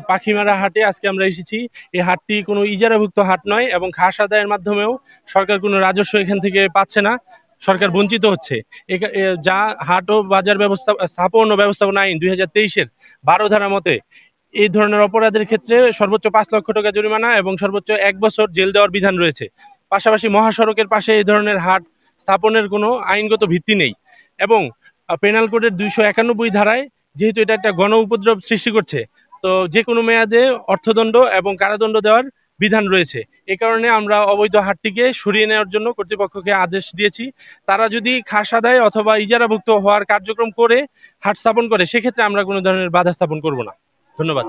পাখিমারা হাটে আজকে আমরা এসেছি। এই হাটটি কোনো ইজারাভুক্ত হাট নয় এবং ঘাস আদায়ের মাধ্যমেও সরকার কোনো রাজস্ব এখান থেকে পাচ্ছে না, সরকার বঞ্চিত হচ্ছে। যা হাট ও বাজার স্থাপন ও ব্যবস্থাপনা আইন 2023-এর 12 ধারা মতে এই ধরনের অপরাধের ক্ষেত্রে সর্বোচ্চ 5 লক্ষ টাকা জরিমানা এবং সর্বোচ্চ 1 বছর জেল দেওয়ার বিধান রয়েছে। পাশাপাশি মহাসড়কের পাশে এই ধরনের হাট স্থাপনের কোনো আইনগত ভিত্তি নেই এবং পেনাল কোডের 291 ধারায় যেহেতু এটা একটা গণ উপদ্রব সৃষ্টি করছে, তো যে কোনো মেয়াদে অর্থদণ্ড এবং কারাদণ্ড দেওয়ার বিধান রয়েছে। এ কারণে আমরা অবৈধ হাটটিকে সরিয়ে নেওয়ার জন্য কর্তৃপক্ষকে আদেশ দিয়েছি। তারা যদি খাস আদায় অথবা ইজারাভুক্ত হওয়ার কার্যক্রম করে হাট স্থাপন করে, সেক্ষেত্রে আমরা কোনো ধরনের বাধা স্থাপন করব না। ধন্যবাদ।